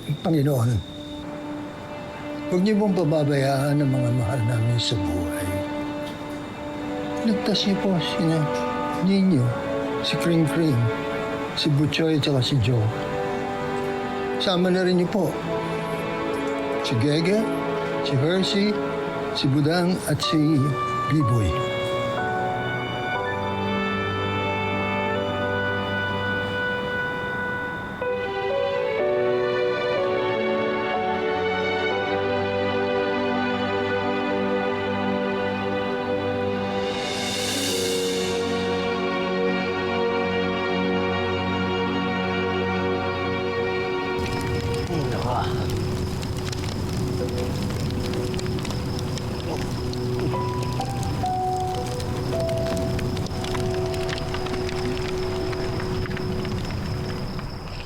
Panginoon, huwag niyo pong pababayaan ang mga mahal namin sa buhay. Ligtas niyo po sina Nino, si Kring Kring, si Butchoy at si Joe. Sama na rin niyo po si Gege, si Hershey, si Budang at si Biboy.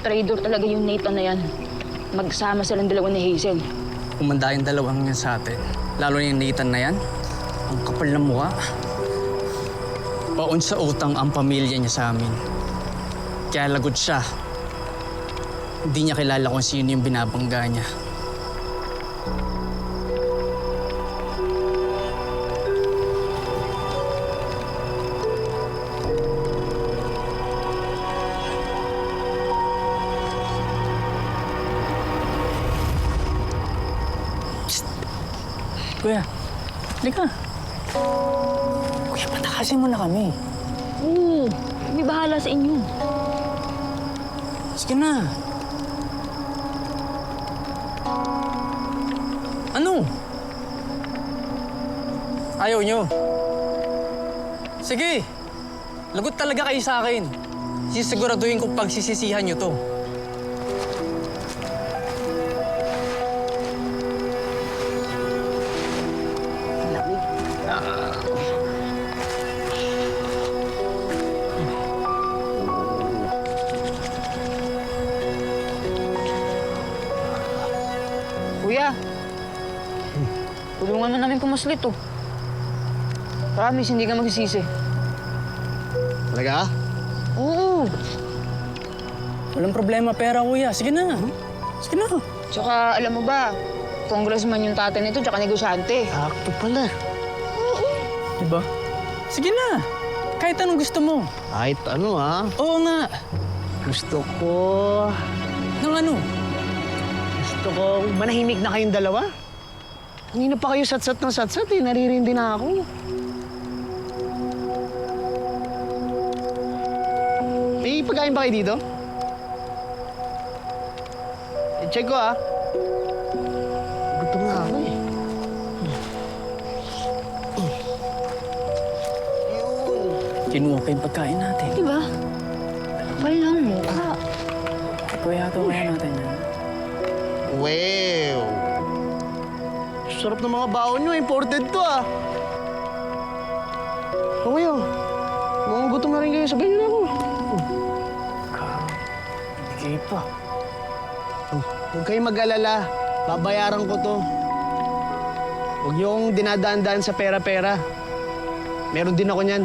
Traidor talaga yung Nathan na yan. Magsama silang dalawa ni Hazel. Umanda yung dalawang yan sa atin. Lalo na yung Nathan na yan. Ang kapal ng mukha. Baon sa utang ang pamilya niya sa amin. Kaya lagot siya. Hindi niya kilala kung sino yung binabangga niya. Kuya, halika. Kuya, patakasin mo na kami. Oo, may bahala sa inyo. Sige na. Ano? Ayaw nyo? Sige. Lagot talaga kayo sa akin. Sisiguraduhin kong pagsisisihan nyo to. Kuya, tulungan mo namin pumaslit to. Promise, hindi ka magsisisi. Talaga? Oo. Walang problema, pera, kuya. Sige na. Sige na. Tsaka, alam mo ba, congressman yung tatay nito, tsaka negosyante. Sakto pala. Diba? Sige na. Kahit anong gusto mo. Kahit ano Oo nga. Gusto ko... Nang ano? Gusto ko manahimik na kayong dalawa. Kanina pa kayo satsat ng satsat eh. Naririndi na ako. May pagkain ba kayo dito? I-check ko Gutom na ako eh. Kinuha pa yung pagkain natin. Diba? Kapal lang mukha. Kuya, ito kaya natin yan. Wow! Sarap ng mga baon nyo. Imported to O kayo, mukhang gutom na rin kayo. Sabihin nyo na ako. Hindi pa. Huwag kayong mag-alala. Babayaran ko to. Huwag niyo akong dinadaan-daan sa pera-pera. Meron din ako niyan.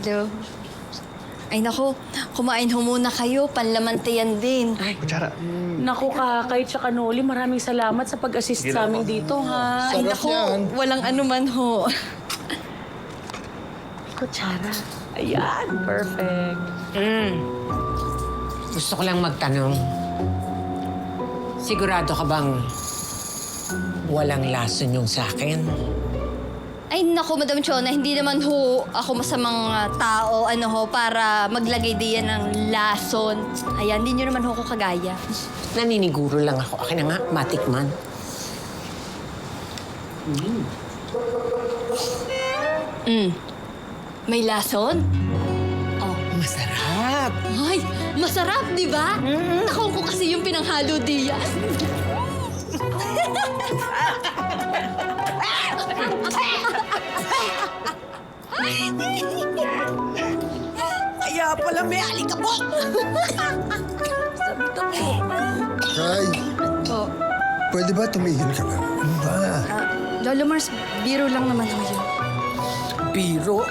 Hello. Ay naku, kumain ho muna kayo, panlamantayan din. Kutsara. Naku, Kakay tsaka Noli, maraming salamat sa pag-assist sa amin dito, ha? Ay Sarap naku, yan. walang anuman ho. Kutsara. Ayan, perfect. Gusto ko lang magtanong. Sigurado ka bang walang lason yung sa akin? Ay naku, Madam Chona, hindi naman ho ako masamang tao, para maglagay diyan ng lason. Ayan, hindi nyo naman ho ako kagaya. Naniniguro lang ako. Akin na nga, matikman. May lason? Oh. Masarap. Ay, masarap, di ba? Naku ko kasi yung pinanghalo diyan. Kaya pala may alikabok. Sabi ka mo. Ay, Oh. pwede ba tumigil ka na? Ano ba? Lolo Mars, biro lang naman ho yun. Biro?